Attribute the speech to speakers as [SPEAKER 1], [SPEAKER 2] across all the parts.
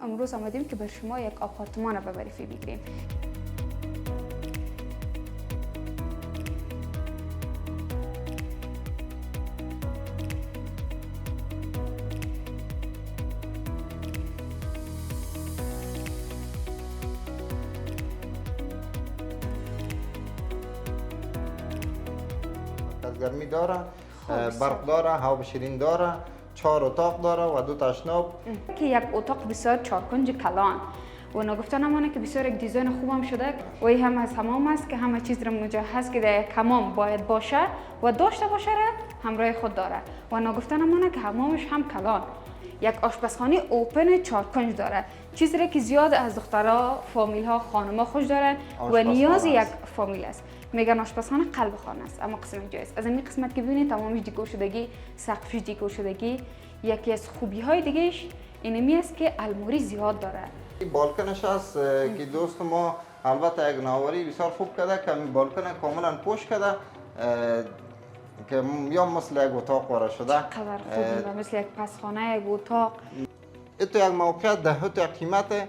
[SPEAKER 1] امروز آمدیم که بر شما یک آپارتمان به معرفی بگیریم.
[SPEAKER 2] گرمی داره، برق داره، هوا شیرین داره، 4 اتاق داره و 2 تشناب.
[SPEAKER 1] که یک اتاق بسیار چارکنج کلان و نگفته نمانه که بسیار یک دیزاین خوب هم شده و این هم از حمام است که همه چیز را مجهز که در یک حمام باید باشه و داشته باشه را همراه خود داره و نگفته نمانه که حمامش هم کلان. یک آشپزخانه اوپن چارکنج داره، چیزی را که زیاد از دخترها، فامیل ها، خانما خوش دارن و نیاز یک فامیل است. میگن آشپزخانه قلب خانه است، اما قسم اینجا است. از این قسمت که ببینید تمامش دیکور شدگی، سقفش دیکور شدگی. یکی از خوبی های دیگهش اینمی است که الماری زیاد داره.
[SPEAKER 2] بالکنش است که دوست ما البته یک نوآوری بسیار خوب کرده که بالکن کاملا پوش کرده که یا مثل یک اتاق وارد شده.
[SPEAKER 1] چقدر خوبه، مثل یک پسخانه، یک اتاق.
[SPEAKER 2] ایتو یک موقعیت ده تو یک قیمت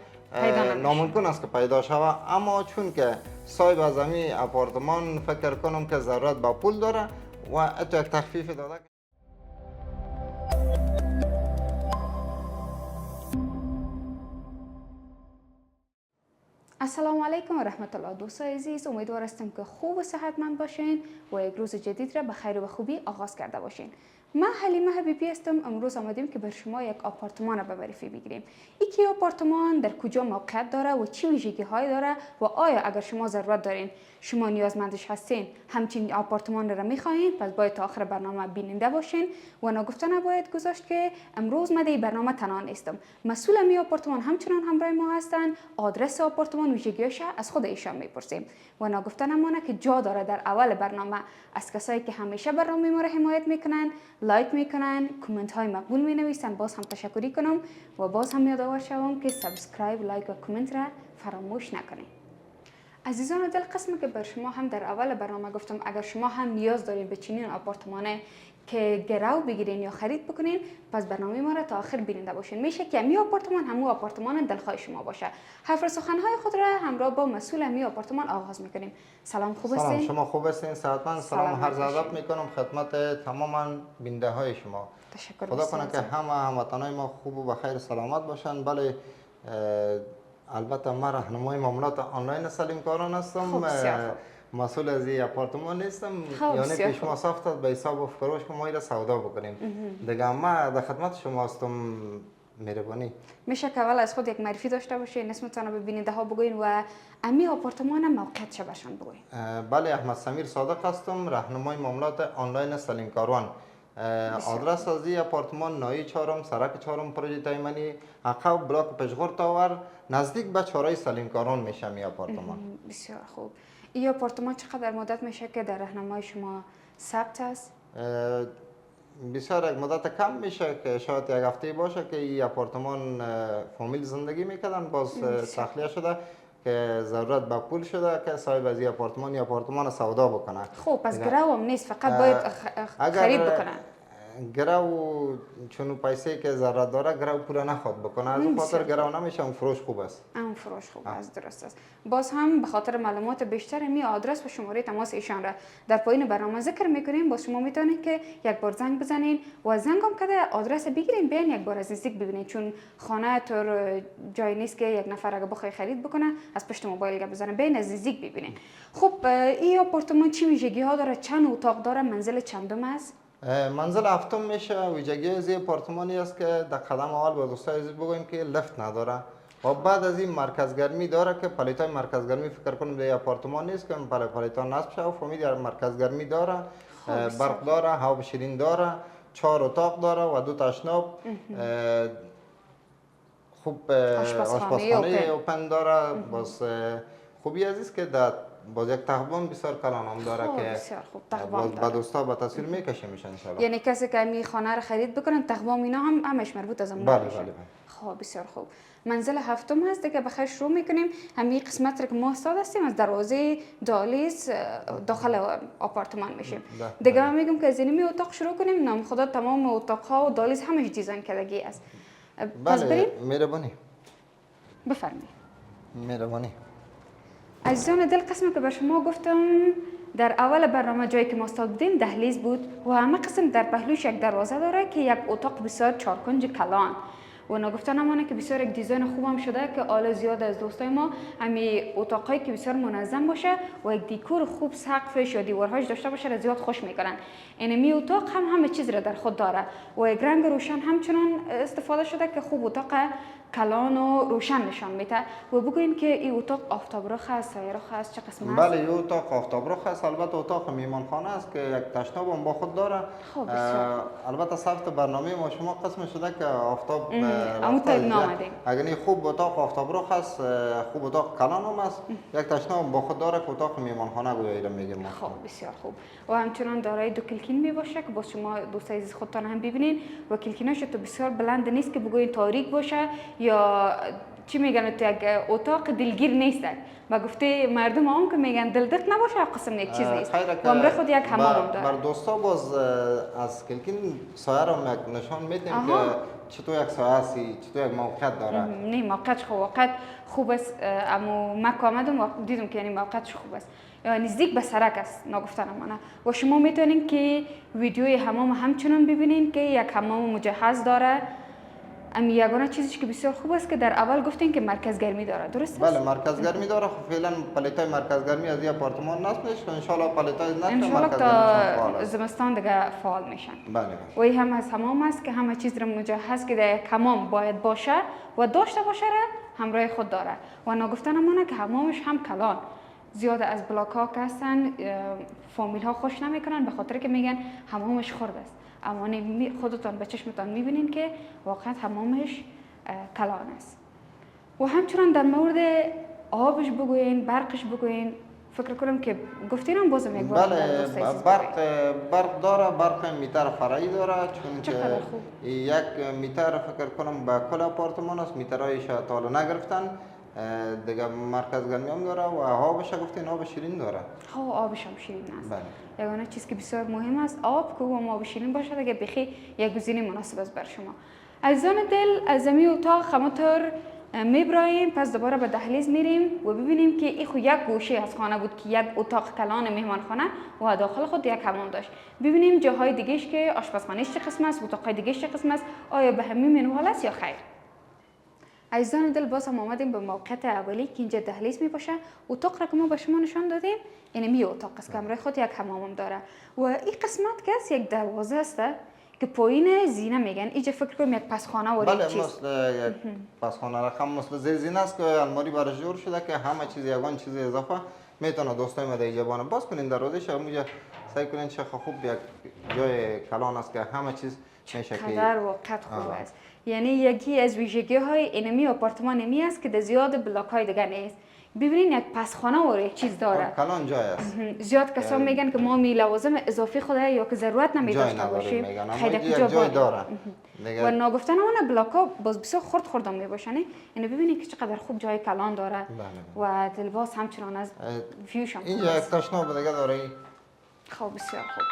[SPEAKER 2] ناممکن است که پیدا شود، اما چون که صاحب از همین آپارتمان فکر کنم که ضرورت به پول داره و ایتو یک تخفیف داده.
[SPEAKER 1] السلام علیکم و رحمت الله. دوستان عزیز، امیدوار هستم که خوب و صحتمند باشین و یک روز جدید را به خیر و خوبی آغاز کرده باشین. من حلیمه حبیبی هستم. امروز آمدیم که بر شما یک آپارتمان را به معرفی بگیریم. این آپارتمان در کجا موقعیت داره و چی ویژگی های داره و آیا اگر شما ضرورت دارین، شما نیازمندش هستین، همچین آپارتمان را میخواین، پس باید تا آخر برنامه بیننده باشین و نگفته نباید گذاشت که امروز من در برنامه تنها نیستم. مسئول می آپارتمان همچنان همراه ما هستن. آدرس آپارتمان و ویژگیاش از خود ایشان میپرسیم و نگفته نمانه که جا داره در اول برنامه از کسایی که همیشه برنامه ما را حمایت میکنن، لایک میکنن، کامنت های مقبول می نویسن، باز هم تشکری کنم و باز هم یادآور شوم که سابسکرایب، لایک و کامنت را فراموش نکنید. عزیزان دل، قسمی که بر شما هم در اول برنامه گفتم اگر شما هم نیاز دارین به چنین آپارتمانه که گرو بگیرین یا خرید بکنین، پس برنامه ما را تا آخر بیننده باشین. میشه که می آپارتمان همو آپارتمان دلخواه شما باشه. حرف سخنهای خود را همراه با مسئول می آپارتمان آغاز میکنیم. سلام، خوب هستین؟
[SPEAKER 2] سلام، شما خوب هستین؟ صحتمند؟ سلام عرض ادب میکنم خدمت تمام بیننده های شما.
[SPEAKER 1] تشکر.
[SPEAKER 2] خدا کنه که همه هموطنای ما خوب و بخیر سلامت باشن. بله، البته من راهنمای معاملات آنلاین سلیم کاران هستم. مسئول از این آپارتمان نیستم، یعنی پیش ما صاف به حساب و فروش که ما را سودا بکنیم. دیگه ما در خدمت شما هستم. مهربانی
[SPEAKER 1] میشه که اول از خود یک معرفی داشته باشین، اسمتون رو به بیننده ها بگوین و امی آپارتمان موقعیت برشان بگوین.
[SPEAKER 2] بله، احمد سمیر صادق هستم، راهنمای معاملات آنلاین سلیم کاروان. آدرس از این آپارتمان نایی 4 سرک 4 پروژه تایمانی، عقب بلاک پشغور تاور، نزدیک به چهارراه سلیم کاران میشه می آپارتمان.
[SPEAKER 1] بسیار خوب. این آپارتمان چقدر مدت میشه که در راهنمای شما ثبت است؟
[SPEAKER 2] بسیار یک مدت کم میشه که شاید یک هفته باشه که این آپارتمان فامیل زندگی میکردن، باز تخلیه شده که ضرورت به پول شده که صاحب از این آپارتمان سودا بکنه.
[SPEAKER 1] خب پس گرو هم نیست، فقط باید خرید بکنه.
[SPEAKER 2] گرو چون پیسه که ضرورت داره گرو پول نخواد بکنه، از اون خاطر گرو نمیشه. اون فروش خوب است.
[SPEAKER 1] اون فروش خوب است، درست است. باز هم به خاطر معلومات بیشتر می آدرس و شماره تماس ایشان را در پایین برنامه ذکر میکنیم. باز شما میتونید که یک بار زنگ بزنین و زنگ هم کده آدرس بگیرین، بیاین یک بار از نزدیک ببینید، چون خانه طور جای نیست که یک نفر اگه بخوای خرید بکنه از پشت موبایل گپ بزنه، بیاین از نزدیک ببینید. خب این آپارتمان چی ویژگی ها داره؟ چند اتاق داره؟ منزل چندم است؟
[SPEAKER 2] منزل هفتم میشه. ویژگی از این آپارتمانی است که در قدم اول با دوستای عزیز بگویم که لفت نداره و بعد از این مرکز گرمی داره که پلیتای مرکز گرمی فکر کنم در آپارتمان نیست که پلیتا نصب شده و فهمید مرکز گرمی داره. برق داره، هوا شیرین داره، 4 اتاق داره و 2 تشناب. خوب آشپزخانه اوپن داره. باز خوبی عزیز که در باز یک تقویم بسیار کلان هم داره که باز به دوستا به تصویر میکشیم میشه ان شاء الله.
[SPEAKER 1] یعنی کسی که می خانه رو خرید بکنن تقویم اینا هم همش مربوط از اون
[SPEAKER 2] باشه. بله.
[SPEAKER 1] خب بسیار خوب. منزل هفتم هست دیگه، بخیر شروع میکنیم. همین قسمت رو که ما استاد هستیم از دروازه دالیز داخل آپارتمان میشیم. دیگه من میگم که از این اتاق شروع کنیم. نام خدا تمام اتاق ها و دالیز همش دیزاین کردگی است.
[SPEAKER 2] بله، مهربانی.
[SPEAKER 1] بفرمایید.
[SPEAKER 2] مهربانی.
[SPEAKER 1] عزیزان دل، قسمی که به شما گفتم در اول برنامه جایی که ما بودیم دهلیز بود و همه قسم در پهلوش یک دروازه داره که یک اتاق بسیار چارکنج کلان و نگفته نمانه که بسیار یک دیزاین خوب هم شده که حالا زیاد از دوستای ما همین اتاقایی که بسیار منظم باشه و یک دیکور خوب سقفش یا دیوارهاش داشته باشه را زیاد خوش میکنن. اینمی اتاق هم همه چیز را در خود داره و یک رنگ روشن همچنان استفاده شده که خوب اتاق کلان و روشن نشان میده. و بگوین که این اتاق آفتاب رخ است، سایه رخ است، چه قسم است؟
[SPEAKER 2] بله، این اتاق آفتاب رخ است. البته اتاق میمانخانه است که یک تشناب هم با خود داره.
[SPEAKER 1] خب
[SPEAKER 2] البته ثبت برنامه ما شما قسم شده که آفتاب اگر خوب اتاق آفتاب رخ است، خوب اتاق کلان هم است، یک تشناب با خود داره که اتاق میمانخانه گویا میگیم ما.
[SPEAKER 1] خب بسیار خوب. و همچنان دارای دو کلکین می باشه که با شما دوستای عزیز خودتان هم ببینین و کلکیناش تو بسیار بلند نیست که بگوین تاریک باشه یا چی میگن تو یک اتاق دلگیر نیست. و گفته مردم هم که میگن دلدق نباشه قسم یک چیز نیست. و امر خود یک حمام هم داره.
[SPEAKER 2] بر دوستا باز از کلکین سایه رو نشان میدیم که چطور یک سایه است، چطور یک موقعیت داره.
[SPEAKER 1] نه موقعیتش خوب است، اما من آمدم و دیدم که یعنی موقعیتش خوب است. نزدیک به سرک است نگفتن منه. و شما میتونین که ویدیوی حمام همچنان ببینین که یک حمام مجهز داره. امی یگانه چیزی که بسیار خوب است که در اول گفتین که مرکز گرمی داره، درست است؟
[SPEAKER 2] بله، مرکز گرمی داره. خب فعلا پلیتای مرکز گرمی از این آپارتمان نصب میشه، ان شاء الله پلیتای
[SPEAKER 1] نصب تا زمستان دیگه فعال میشن.
[SPEAKER 2] بله.
[SPEAKER 1] و این هم از حمام است که همه چیز را مجهز که در حمام باید باشه و داشته باشه را همراه خود داره. و نگفتن منه که حمامش هم کلان. زیاد از بلاک ها که هستن فامیل ها خوش نمیکنن به خاطر که میگن حمامش خرد است. اما خودتان به چشمتان میبینین که واقعا حمامش کلان است. و همچنان در مورد آبش بگوین، برقش بگوین. فکر کنم که گفتینم بازم یک بار.
[SPEAKER 2] بله، برق داره. برق میتر فرعی داره، چون که یک میتر فکر کنم به کل آپارتمان است. میترهایش تا حالا نگرفتن. دیگه مرکز گرمی هم داره و آبش گفتین آب شیرین داره.
[SPEAKER 1] آبش هم شیرین است.
[SPEAKER 2] بله.
[SPEAKER 1] یگانه چیز که بسیار مهم است آب که هم آب شیرین باشه دیگه بخی یک گزینه مناسب است بر شما. عزیزان دل، از زمین اتاق همونطور میبراییم، پس دوباره به دهلیز میریم و ببینیم که این خو یک گوشه از خانه بود که یک اتاق کلان مهمانخانه و داخل خود یک حمام داشت. ببینیم جاهای دیگهش که آشپزخانهش چه قسم است، اتاقای دیگهش چه قسم است، آیا به همین منوال است یا خیر. عزیزان دل، باز هم آمدیم به موقعیت اولی که اینجا دهلیز می باشه. اتاق را که ما به شما نشان دادیم یعنی می اتاق است که همراه خود یک حمام داره و این قسمت که یک دروازه است که پایین زینه میگن. اینجا فکر کنم یک پسخانه و
[SPEAKER 2] بله،
[SPEAKER 1] چیز.
[SPEAKER 2] مثل یک پسخانه رقم مثل زیرزینه است که الماری برش جور شده که همه چیز یگان چیز اضافه میتونه دوستای ما در اینجا باز کنین. دروازه‌ش اونجا سعی کنین چه خوب یک جای کلان است که همه چیز میشه که
[SPEAKER 1] قدر وقت خوب است. یعنی یکی از ویژگی های اینمی آپارتمان نمی است که در زیاد بلاک های دیگه نیست. ببینین یک پسخانه و یک چیز داره.
[SPEAKER 2] کلان جای است.
[SPEAKER 1] زیاد کسا میگن که ما می لوازم اضافی خوده یا که ضرورت نمی داشته باشیم.
[SPEAKER 2] خیلی جای داره.
[SPEAKER 1] و ناگفتن اون بلاک ها باز بسیار خرد می باشن. اینو ببینید که چقدر خوب جای کلان داره. و دلواز همچنان از ویوش هم.
[SPEAKER 2] اینجا یک تشناب دیگه داره.
[SPEAKER 1] خب بسیار خوب.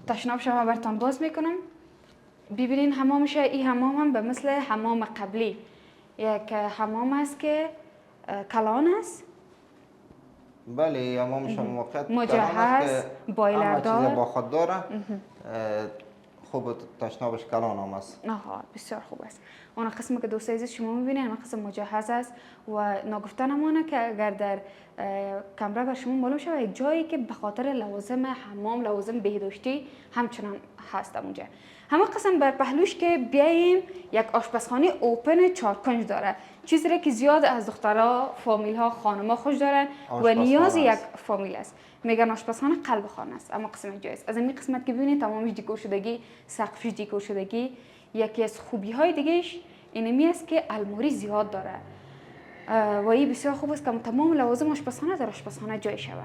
[SPEAKER 1] تشناب شما براتون باز میکنم. ببینین حمامش، این حمام هم به مثل حمام قبلی یک حمام است که کلان است.
[SPEAKER 2] بله، حمامش هم موقعیت
[SPEAKER 1] مجهز، بایلر داره،
[SPEAKER 2] با خود داره. خوب تشنابش کلان هم است.
[SPEAKER 1] بسیار خوب است. اون قسمی که دوستای عزیز شما میبینین اون قسم مجهز است و ناگفتن همونه که اگر در کمره بر شما معلوم شود یک جایی که به خاطر لوازم حمام، لوازم بهداشتی همچنان هست اونجا. همه قسم بر پهلوش که بیاییم یک آشپزخانه اوپن چارکنج داره، چیزی را که زیاد از دخترها، فامیل ها، خانما خوش دارن و نیاز یک فامیل است. میگن آشپزخانه قلب خانه است، اما قسم جایز. از این قسمت که ببینید تمامش دیکور شدگی، سقفش دیکور شدگی. یکی از خوبی های دیگهش اینمی است که الماری زیاد داره و این بسیار خوب است که تمام لوازم آشپزخانه در آشپزخانه جای شود.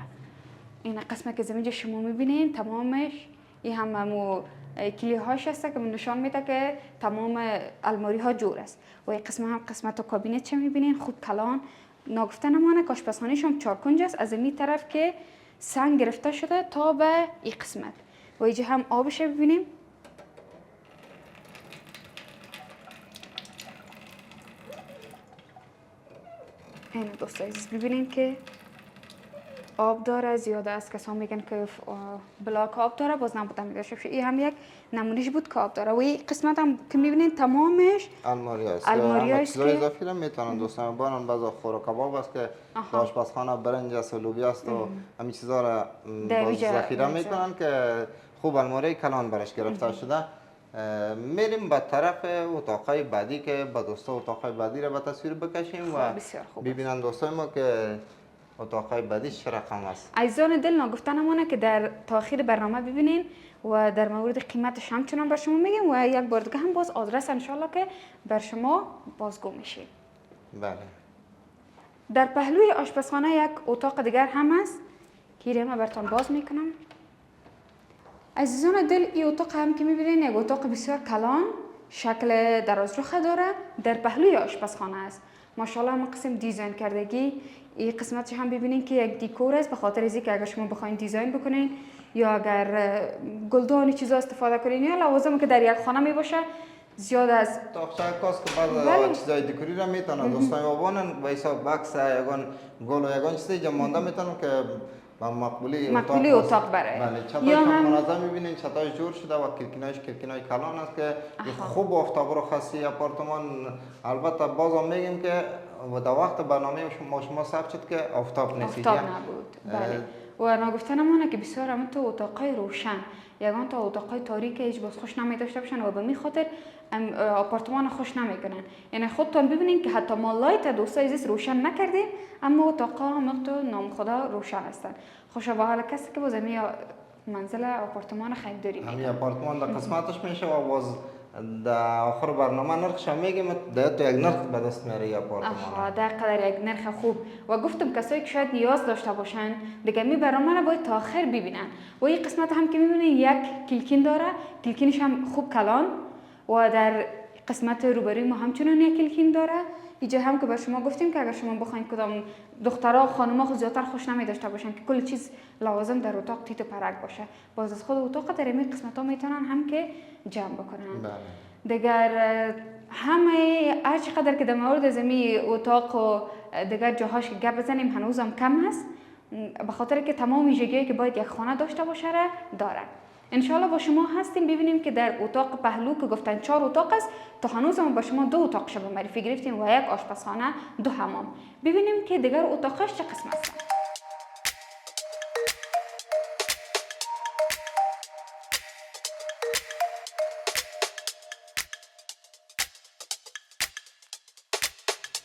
[SPEAKER 1] این قسمت که زمینجا شما میبینین تمامش این هممو کلی هاش هست که نشان میده که تمام الماری ها جور است و این قسمت هم قسمت کابینت چه میبینین خوب کلان. ناگفته نمانه که آشپزخانه‌ش هم چارکنج است، از این طرف که سنگ گرفته شده تا به این قسمت و اینجا هم آبش ببینیم. این دوستای عزیز ببینین که آب داره، زیاده است. کسا میگن که بلاک آب داره، باز نبودم میداشته بشه. این هم یک نمونهش بود که آب داره. و این قسمت هم که میبینین تمامش
[SPEAKER 2] الماری است.
[SPEAKER 1] الماری
[SPEAKER 2] همه
[SPEAKER 1] است
[SPEAKER 2] چیزای
[SPEAKER 1] که
[SPEAKER 2] اضافی رو میتونن دوستان بانن. بعضا خور کباب است که
[SPEAKER 1] آها.
[SPEAKER 2] آشپزخانه برنج است و لوبیا است و همین چیزا را
[SPEAKER 1] در
[SPEAKER 2] باز
[SPEAKER 1] ویجا
[SPEAKER 2] ذخیره
[SPEAKER 1] می‌گذارن.
[SPEAKER 2] میکنن که خوب الماری کلان برش گرفته شده. میریم به طرف اتاقای بعدی که با دوستا اتاقای بعدی را به تصویر بکشیم و
[SPEAKER 1] بسیار خوب است.
[SPEAKER 2] ببینن دوستای ما که اتاقای بعدی چه رقم است.
[SPEAKER 1] عزیزان دل ناگفته نمانه که در تاخیر برنامه ببینین و در مورد قیمتش همچنان بر شما میگیم و یک بار دیگه هم باز آدرس انشالله که بر شما بازگو میشه.
[SPEAKER 2] بله.
[SPEAKER 1] در پهلوی آشپزخانه یک اتاق دیگر هم است که ما براتون باز میکنم. عزیزان دل این اتاق هم که میبینین یک اتاق بسیار کلان شکل درازرخه داره، در پهلوی آشپزخانه است. ماشاءالله هم قسم دیزاین کردگی این قسمتش هم ببینین که یک دیکور است، به خاطر از اینکه اگر شما بخواین دیزاین بکنین یا اگر گلدانی چیزا استفاده کنین یا لوازمی که در یک خانه می باشه زیاد از
[SPEAKER 2] تاقچه کاس که بعض چیزای دکوری را میتونن دوستان ما بانن و حساب بکس یگان گل و یگان چیزی جمع مانده میتونن که با مقبولی
[SPEAKER 1] اتاق بره.
[SPEAKER 2] بله. چتاش هم منظم میبینین، چتاش جور شده و کلکینای کلان است که خوب آفتاب رو خاصی آپارتمان. البته بازم میگیم که در وقت برنامه شما ثبت شد که آفتاب نیست.
[SPEAKER 1] آفتاب نبود. بله. و ناگفته نمانه که بسیار هم تو اتاقای روشن یگان تا اتاقای تاریک هیچ باز خوش نمی داشته باشن و به می خاطر آپارتمان خوش نمیکنن. یعنی خودتان ببینین که حتی ما لایت دوستای عزیز روشن نکردیم اما اتاقا هم تو نام خدا روشن هستن. خوشا به حال کسی که باز می منزل آپارتمان خریداری میکنه.
[SPEAKER 2] همین آپارتمان در قسمتش میشه و باز در آخر برنامه نرخش میگیم در تو یک نرخ به دست میاره آپارتمان.
[SPEAKER 1] آها در قدر یک نرخ خوب و گفتم کسایی که شاید نیاز داشته باشن دیگه می برنامه رو باید تا آخر ببینن. و این قسمت هم که میبینین یک کلکین داره، کلکینش هم خوب کلان و در قسمت روبروی ما همچنان یک کلکین داره. اینجا هم که به شما گفتیم که اگر شما بخواید کدام دخترها و خانم‌ها خود زیادتر خوش نمی داشته باشن که کل چیز لوازم در اتاق تیت و پرک باشه، باز از خود اتاق در این قسمت‌ها میتونن هم که جمع بکنن.
[SPEAKER 2] بله.
[SPEAKER 1] دیگر همه هر چقدر که در مورد زمین اتاق و دیگر جاهاش که گپ بزنیم هنوزم کم هست، به خاطر که تمام ویژگی‌هایی که باید یک خانه داشته باشه را داره. انشالله با شما هستیم ببینیم که در اتاق پهلو که گفتن 4 اتاق است، تا هنوز هم با شما 2 اتاق شب معرفی گرفتیم و یک آشپزخانه 2 حمام. ببینیم که دیگر اتاقش چه قسم است.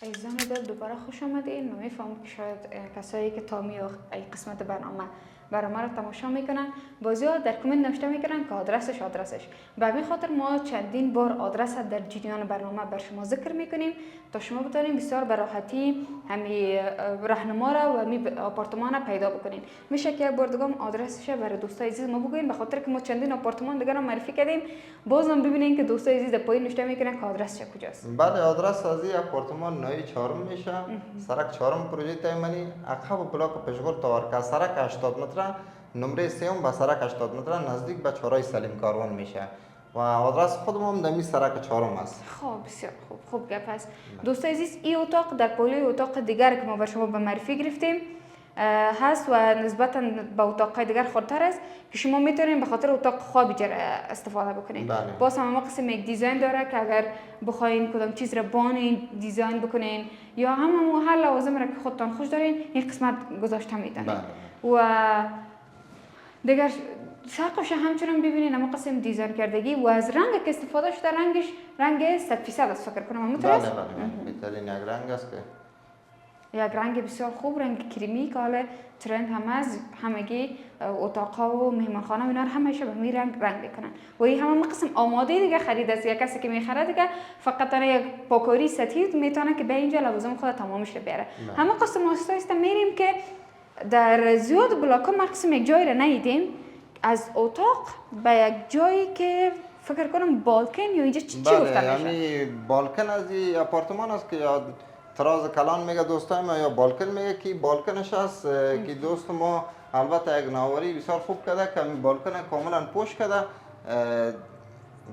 [SPEAKER 1] عزیزان دل دوباره خوش آمدین. من میفهمم که شاید کسایی که تا این قسمت برنامه را تماشا میکنن بازی‌ها در کامنت نوشته میکنن که آدرسش به همین خاطر ما چندین بار آدرس در جریان برنامه بر شما ذکر میکنیم تا شما بتونید بسیار به راحتی همین راهنما را و همین آپارتمان را پیدا بکنین. میشه که یک بار دیگه آدرسش برای دوستای عزیز ما بگوین، به خاطر که ما چندین آپارتمان دیگه را معرفی کردیم. بازم ببینین که دوستای عزیز در پایین نوشته میکنن که آدرسش کجاست.
[SPEAKER 2] بله، آدرس از این آپارتمان نوی 4 میشه، سرک 4 پروژه تایمانی، عقب بلاک پشغول تاورکا، سرک 80 متر، نمره 3 به سرک 80 متر نزدیک به چهارراه سلیم کاروان میشه و آدرس خودم هم در سرک 4 است.
[SPEAKER 1] خب بسیار خوب گپ است. دوستای عزیز این اتاق در پهلوی اتاق دیگر که ما بر شما به معرفی گرفتیم هست و نسبتا به اتاق‌های دیگر خردتر است که شما میتونین به خاطر اتاق خوابی استفاده بکنین. باز هم قسم یک دیزاین داره که اگر بخواین کدام چیز را بانین دیزاین بکنین یا همون هر لوازم را که خودتان خوش دارین این قسمت گذاشته میتونین. و دیگر سقفش همچنان ببینین اما قسم دیزاین کردگی و از رنگ که استفاده شده رنگ 100% است فکر کنم.
[SPEAKER 2] بله بهترین یک رنگ است که
[SPEAKER 1] یک رنگ بسیار خوب، رنگ کریمی که حالا ترند همگی اتاق‌ها و مهمانخانه اینا همیشه به همین رنگ میکنن و این همه قسم آماده دیگه خرید است. یک کسی که میخره دیگه فقط یک پاکاری سطحی میتونه که به اینجا لوازم خود تمامش بیاره. همه قسم است میریم که در زیاد بلاک ما قسم یک جایی را ندیدیم، از اتاق به یک جایی که فکر کنم بالکن یا اینجا چی گفته میشه؟
[SPEAKER 2] یعنی بالکن از این آپارتمان است که یا تراز کلان میگه دوستای ما یا بالکن میگه که بالکنش است که دوست ما البته یک نوآوری بسیار خوب کرده که این بالکن کاملا پوش کرده.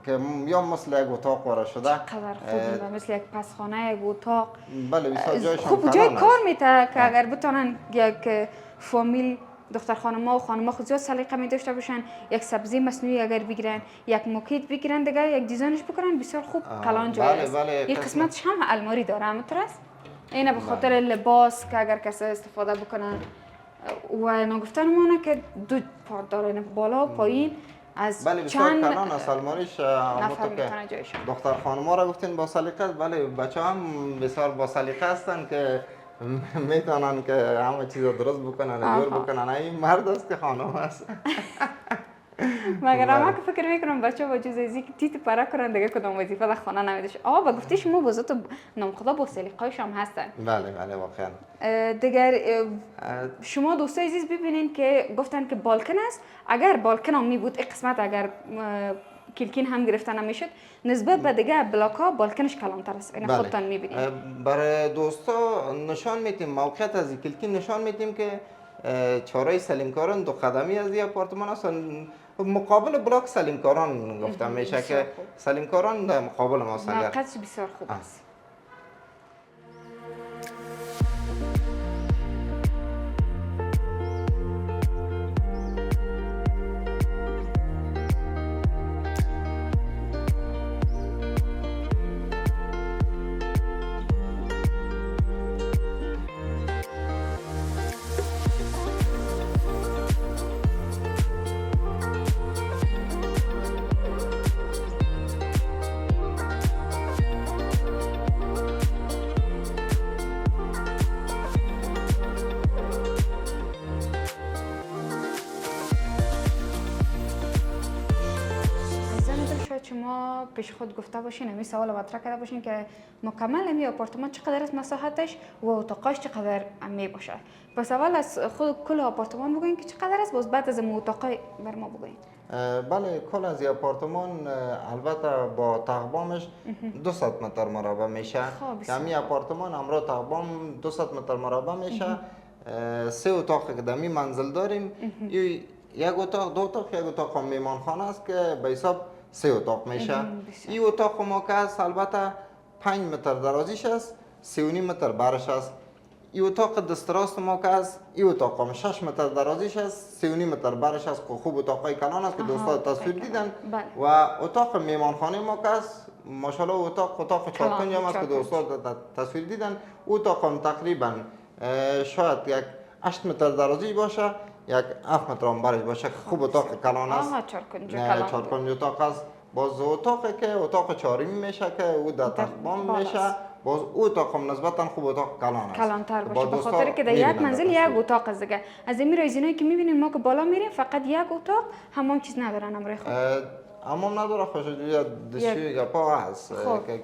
[SPEAKER 2] که یا مثل یک اتاق وارد شده
[SPEAKER 1] قدر خوب و مثل یک پسخانه، یک اتاق.
[SPEAKER 2] بله بسیار جایشان
[SPEAKER 1] خوب جای
[SPEAKER 2] کلان
[SPEAKER 1] کار
[SPEAKER 2] است.
[SPEAKER 1] میته که اگر بتونن یک فامیل دختر خانم‌ها و خانم‌ها خود زیاد سلیقه می داشته باشن، یک سبزی مصنوعی اگر بگیرن، یک موکیت بگیرن دیگه، یک دیزاینش بکنن، بسیار خوب کلان جای
[SPEAKER 2] بله
[SPEAKER 1] است.
[SPEAKER 2] بله
[SPEAKER 1] این قسمتش هم الماری داره همونطور است. اینه به خاطر لباس که اگر کسی استفاده بکنن و نگفتن مونه که دو پارت داره، بالا و پایین. از
[SPEAKER 2] بله بسیار
[SPEAKER 1] چند
[SPEAKER 2] کلان است الماریش.
[SPEAKER 1] نفر
[SPEAKER 2] همونطور که
[SPEAKER 1] میتونه جایشان.
[SPEAKER 2] دختر خانم‌ها را گفتین با سلیقه است. بله بچه هم بسیار با سلیقه هستن که میتونن که همه چیز رو درست بکنن، جور بکنن. این مرد است که خانم است.
[SPEAKER 1] مگر همه که فکر میکنم بچه با جز ازی که تیت پره کنن دیگه کدام وظیفه در خانه نمیدش. با گفتی شما با ذات نامخدا با سلیقه‌اش هم هستن.
[SPEAKER 2] بله بله واقعا.
[SPEAKER 1] دیگر شما دوستای عزیز ببینین که گفتن که بالکن است. اگر بالکن هم می بود این قسمت اگر کلکین هم گرفته نمیشد، نسبت به دیگه بلاک ها بالکنش کلانتر است. این خودتان میبینید.
[SPEAKER 2] برای دوستا نشان میتیم موقعیت از کلکین نشان میتیم که چهارراه سلیمکاران دو قدمی از این آپارتمان است. مقابل بلاک سلیمکاران گفتم میشه که سلیمکاران در مقابل ما هستند.
[SPEAKER 1] موقعیتش بسیار خوب است. شما پیش خود گفته باشین، همین سوال مطرح کرده باشین که مکمل همین آپارتمان چقدر است مساحتش و اتاقاش چقدر می باشه. پس اول از خود کل آپارتمان بگوین که چقدر است، باز بعد از اتاقای بر ما بگوین.
[SPEAKER 2] بله کل از این آپارتمان البته با تقبامش 200 متر مربع میشه. همین آپارتمان امرا تقبام 200 متر مربع میشه. 3 اتاق که دمی منزل داریم. یک اتاق، دو اتاق، یک اتاق هم میمانخانه است که به حساب 3 اتاق میشه. این اتاق ما که است البته 5 متر درازیش است، 3.5 متر برش است. این اتاق دستراست ما که است، این اتاق هم 6 متر درازیش است، 3.5 متر برش است. خوب اتاقای کلان است که دوستا تصویر دیدن. و اتاق میمانخانه ما که است ماشاءالله اتاق 4 کنج هم است که دوستا تصویر دیدن. اتاق هم تقریبا شاید یک 8 متر درازی باشه، یک 7 متر هم برش باشه. خوب اتاق کلان است. 4 کنج اتاق است. باز اتاقی که اتاق 4 میشه که او در تخبام میشه، باز او اتاق هم نسبتا خوب اتاق کلان است.
[SPEAKER 1] کلانتر باشه به خاطر که در یک منزل یک اتاق است دیگه. از این رایزینایی که میبینیم ما که بالا میریم فقط یک اتاق، همون چیز ندارن امروز خود.
[SPEAKER 2] همون نداره، خوشجویی دستشویی گپا هست که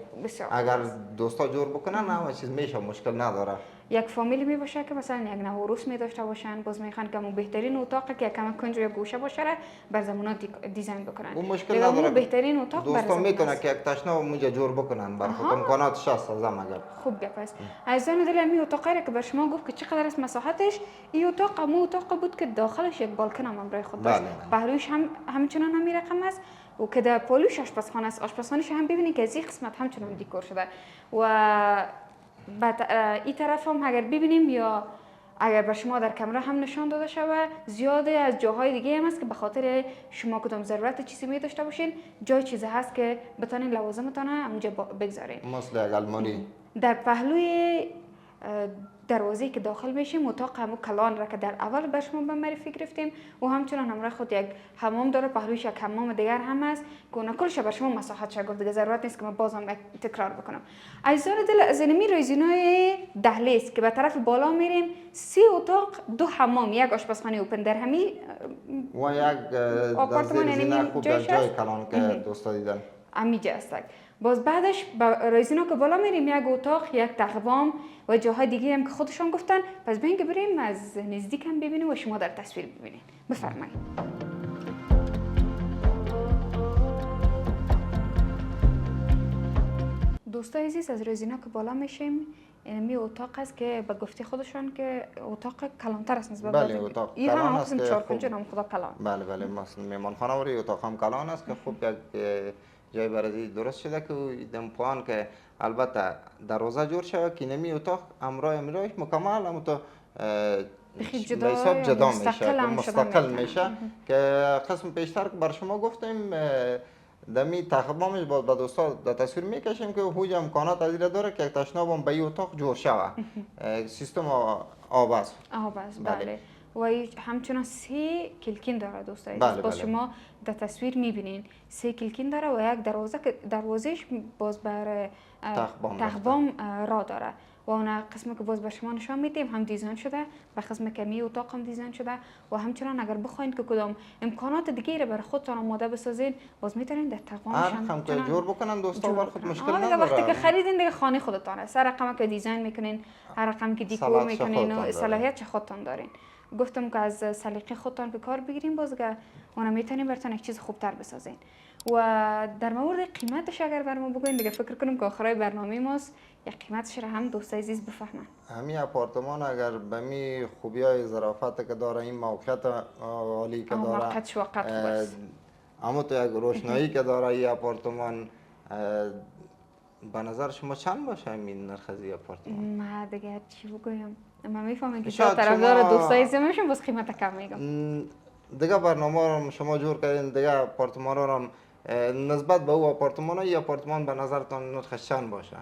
[SPEAKER 2] اگر دوستا جور بکنن همه چیز میشه، مشکل نداره.
[SPEAKER 1] یک فامیلی می باشه که مثلا یک نوروز می داشته باشن، باز میخوان که بهترین اتاقی که کم کنج یا گوشه باشه بر زمونا دیزاین بکنن.
[SPEAKER 2] اون مشکل نداره.
[SPEAKER 1] بهترین اتاق بر
[SPEAKER 2] دوستا میتونه که یک تشنه اونجا جور بکنن، بر خود امکاناتش هست از همه گپ.
[SPEAKER 1] خوب گپ است. عزیزان دل می اتاقی را که بر شما گفت که چقدر است مساحتش، این اتاق مو اتاق بود که داخلش یک بالکن هم برای خود داشت. پهلویش هم همچنان همین رقم است و که در پالوش آشپزخانه است. آشپزخانه‌ش هم ببینید که از این قسمت همچنان دکور شده و بعد این طرف هم اگر ببینیم یا اگر بر شما در کامera هم نشان داده شود، زیاده از جاهای دیگه هم است که به خاطر شما کدام ضرورت چیزی می داشته باشین، جای چیزی هست که بتونین لوازمتون اونجا بگذارین.
[SPEAKER 2] مثل الماری.
[SPEAKER 1] در پهلوی دروازه‌ای که داخل میشیم اتاق همون کلان را که در اول بر شما به معرفی گرفتیم و همچنان همراه خود یک حمام داره، پهلویش یک حمام دیگر هم است که اون کلش بر شما مساحتش گفت دیگه، ضرورت نیست که من بازم تکرار بکنم. عزیزان دل از اینمی رایزینای دهلیز که به طرف بالا میریم 3 اتاق 2 حمام، یک آشپزخانه اوپن در همین
[SPEAKER 2] و یک
[SPEAKER 1] آپارتمان
[SPEAKER 2] زیرزینه خوب در جای کلان که دوستا دیدن
[SPEAKER 1] امیجا است. باز بعدش با رایزینا که بالا میریم یک اتاق، یک تخبام و جاهای دیگه هم که خودشان گفتن. پس ببین که بریم از نزدیک هم ببینیم و شما در تصویر ببینید. بفرمایید. دوستای عزیز از رایزینا که بالا میشیم اینمی اتاق است که به گفته خودشان که اتاق کلانتر است نسبت
[SPEAKER 2] به اتاق کلان است که
[SPEAKER 1] 4 کنج نام خدا کلان.
[SPEAKER 2] بله مثلا میمانخانه وری اتاق هم کلان است که خوب یک جای برای درست شده که دم پایان که البته دروازه جور شده که نمی اتاق امرایش مکمل اما تو
[SPEAKER 1] بخی
[SPEAKER 2] به حساب جدا میشه
[SPEAKER 1] مستقل
[SPEAKER 2] که
[SPEAKER 1] هم
[SPEAKER 2] مستقل
[SPEAKER 1] شده
[SPEAKER 2] میشه که قسم پیشتر که بر شما گفتیم دمی تخبامش با دوستا در تصویر میکشیم که هوج امکانات از این داره که یک تشناب هم به این اتاق جور شوه سیستم آب است.
[SPEAKER 1] آب است بله. و همچنان 3 کلکین داره دوستای
[SPEAKER 2] بله
[SPEAKER 1] باز
[SPEAKER 2] بله.
[SPEAKER 1] شما در تصویر میبینین 3 کلکین داره و یک دروازه که دروازهش باز بر تخبام را داره و اون قسمی که باز به شما نشان میدیم هم دیزاین شده به قسم کمی اتاق هم دیزاین شده و همچنان اگر بخواید که کدام امکانات دیگه را برای خودتان آماده بسازین باز میتونین در تخبامش
[SPEAKER 2] هم که جور بکنن دوستا بر خود مشکل
[SPEAKER 1] نداره. وقتی که
[SPEAKER 2] نداره.
[SPEAKER 1] خریدین دیگه خانه خودتان است. هر رقمی که دیزاین میکنین هر رقمی که دیکور میکنین و صلاحیت خودتان دارین. گفتم که از سلیقه خودتان به کار بگیریم باز که اون میتونیم براتون یک چیز خوبتر بسازین. و در مورد قیمتش اگر برام بگوین دیگه فکر کنم که آخرای برنامه ماست یا قیمتش را هم دوستای عزیز بفهمن.
[SPEAKER 2] همین آپارتمان اگر به می خوبی های ظرافت که داره این موقعیت عالی که داره
[SPEAKER 1] موقعیتش واقعا خوب است.
[SPEAKER 2] اما تو یک روشنایی که داره این آپارتمان به نظر شما چند باشه این نرخ از این آپارتمان؟
[SPEAKER 1] ما دیگه چی بگویم؟ من میفهمم که شاید طرفدار دوستای عزیز میشم باز قیمت کم میگم.
[SPEAKER 2] دیگه برنامه رو شما جور کردین دیگه آپارتمان رو نسبت به او آپارتمان این آپارتمان به نظرتان نرخش چند باشه؟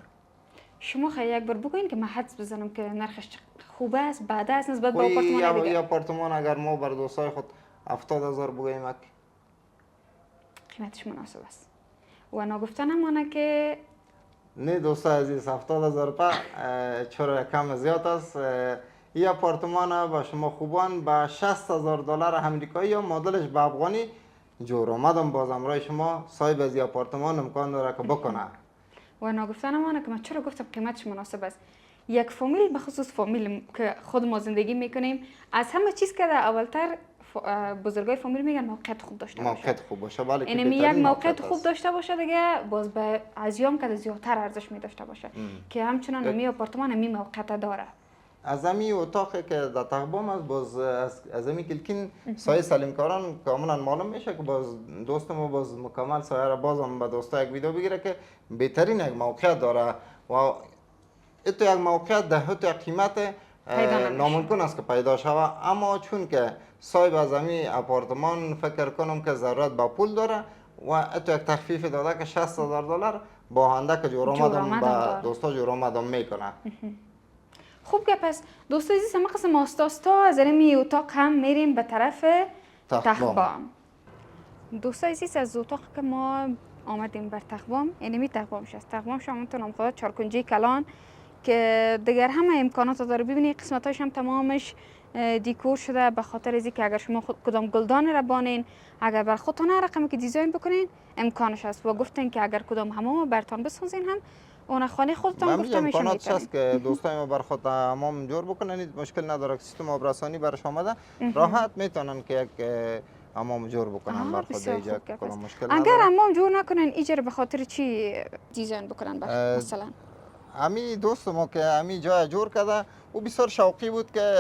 [SPEAKER 1] شما خیلی یک بار بگوین که من حدس بزنم که نرخش خوب است بعد از نسبت به آپارتمان دیگه.
[SPEAKER 2] این آپارتمان اگر ما بر دوستای خود 70,000 بگوییم
[SPEAKER 1] قیمتش مناسب است و نگفتن همانه که
[SPEAKER 2] نه دوستای عزیز 70,000 روپیه چرا کم زیاد است. این آپارتمان با شما خوبان با $60,000 امریکایی یا مدلش به افغانی جور آمدم باز امرای شما صاحب از این آپارتمان امکان داره که بکنه.
[SPEAKER 1] و نگفتن همانه که من چرا گفتم قیمتش مناسب است. یک فامیل به خصوص فامیل که خود ما زندگی میکنیم از همه چیز که در اولتر بزرگای فامیل میگن موقعیت خوب داشته باشه.
[SPEAKER 2] موقعیت خوب باشه بله.
[SPEAKER 1] یعنی یک موقعیت خوب داشته باشه دیگه باز به ازیام که زیادتر ارزش می داشته باشه که همچنان می آپارتمان می موقعیت داره.
[SPEAKER 2] از امی اتاقی که در تخبام است باز از امی کلکین سایه سلیمکاران کاملا معلوم میشه که باز دوست ما باز مکمل سایه را بازم به دوستا یک ویدیو بگیره که بهترین یک موقعیت داره و اتو یک موقعیت ده اتو یک قیمت ناممکن است که پیدا شود اما چون که صاحب از امی آپارتمان فکر کنم که ضرورت به پول داره و اتو یک تخفیف داده که $60,000 با هنده که جور آمدم به دوستا جور آمدم میکنه.
[SPEAKER 1] خوب که پس دوستای عزیز همه قسم آستاستا از این اتاق هم میریم به طرف تخبام. دوستای عزیز از اتاق که ما آمدیم بر تخبام اینمی تخبامش است. تخبامش هم میتونم خدا چارکنجی کلان که دیگر همه امکانات داره. ببینید قسمتاش هم تمامش دیکور شده به خاطر از اینکه اگر شما خود کدام گلدان را بانین اگر بر خودتان هر رقمی که دیزاین بکنین امکانش است و گفتن که اگر کدام حمام برتان بسازین هم اون خانه خودتان گفته میشه
[SPEAKER 2] امکانات هست که دوستای ما بر خود حمام جور بکنن مشکل نداره. سیستم آبرسانی برش آمده راحت میتونن که یک حمام جور بکنن بر خود اینجا کدام مشکل نداره.
[SPEAKER 1] اگر حمام جور نکنن اینجا به خاطر چی دیزاین بکنن مثلا
[SPEAKER 2] امی دوست ما که امی جای جور کرده او بسیار شوقی بود که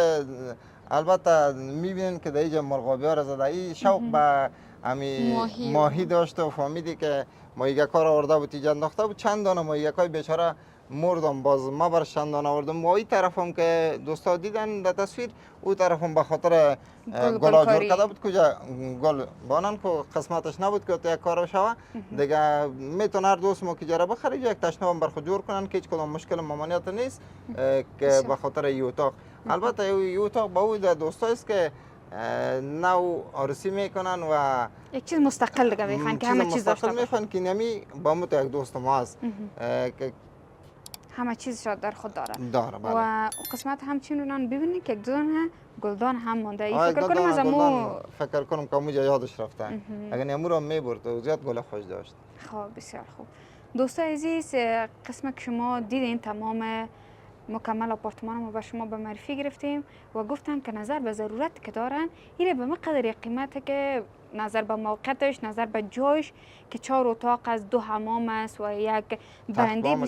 [SPEAKER 2] البته میبینن که در اینجا مرغابی ها را زده این شوق به امی ماهی داشته و فهمیدی که ماهیگک ها را آورده بود اینجا انداخته بود چند دانه ماهیگک های بیچاره مردم باز ما برش چند دانه آوردم و این طرف هم که دوستا دیدن در تصویر او طرف هم به خاطر گلا جور کرده بود کجا گل بانن که قسمتش نبود که یک کار شوه دیگه میتونه هر دوست ما که جره بخره یک تشنه هم بر خود جور کنن که هیچ کدام مشکل ممانعت نیست که به خاطر این اتاق. البته این اتاق با او دوستا است که نو عروسی میکنن و
[SPEAKER 1] یک چیز مستقل دیگه میخوان که همه چیز داشته باشه.
[SPEAKER 2] میخوان که نمی با مت یک دوست ما است که
[SPEAKER 1] همه چیز را در خود داره.
[SPEAKER 2] بله.
[SPEAKER 1] و قسمت همچنان ببینید که یک دونه گلدان هم مانده. این فکر کنم از امو
[SPEAKER 2] فکر کنم که اموجا یادش رفته. اگر امو رو میبرد و زیاد گل خوش داشت.
[SPEAKER 1] خب بسیار خوب. دوستای عزیز قسمت که شما دیدین تمام مکمل آپارتمان ما به شما به معرفی گرفتیم و گفتم که نظر به ضرورت که دارن این به مقدار قیمت که نظر به موقعیتش، نظر به جایش که 4 اتاق از 2 حمام است و یک برندی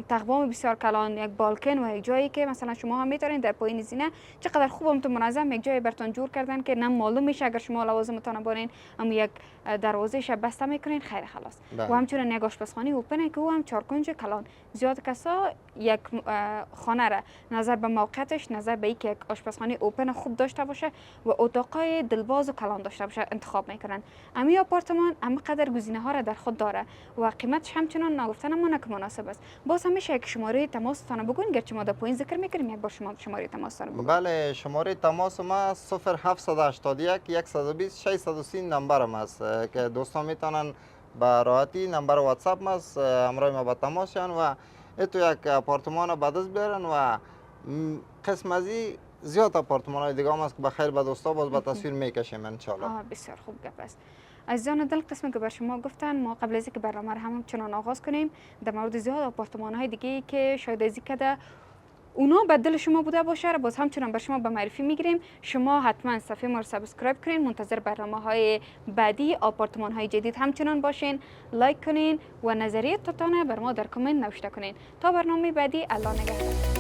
[SPEAKER 1] تخبام بسیار کلان، یک بالکن و یک جایی که مثلا شما هم میتونین در پایین زینه چقدر خوب تو منظم یک جای براتون جور کردن که نه معلوم میشه اگر شما لوازمتون برین، اما یک دروازه‌اش بسته میکنین خیر خلاص. و همچنین یک آشپزخانه اوپن که او هم 4 کنج کلان. زیاد کسا یک خانه را نظر به موقعیتش، نظر به اینکه یک آشپزخانه اوپن خوب داشته باشه و اتاقای دلباز و کلان داشته باشه انتخاب میکنن. امی آپارتمان اما قدر گزینه ها را در خود داره و قیمتش همچنان نگفتن اما که مناسب است. باز همیشه یک شماره تماستان بگوین، گرچه ما در پایین ذکر میکنیم، یک بار شما شماره تماستان بگوین.
[SPEAKER 2] بله، شماره تماس ما 0781 120 630 نمبرم است که دوستان میتونن به راحتی نمبر واتساپ است همراه ما با تماس شن و تو یک آپارتمان به دست بیارن و قسم از زیاد آپارتمان های دیگه هم است که بخیر به دوستا باز به تصویر میکشیم ان شاء الله.
[SPEAKER 1] بسیار خوب گپ است. عزیزان دل، قسمی که بر شما گفتن ما قبل از اینکه برنامه را همچنان آغاز کنیم در مورد زیاد آپارتمان های دیگه که شاید از اینکه اونا به دل شما بوده باشه را باز همچنان بر شما به معرفی میگیریم. شما حتما صفحه ما رو سابسکرایب کنین، منتظر برنامه های بعدی آپارتمان های جدید همچنان باشین، لایک کنین و نظریه تاتانه بر ما در کامنت نوشته کنین. تا برنامه بعدی، الله نگهدار.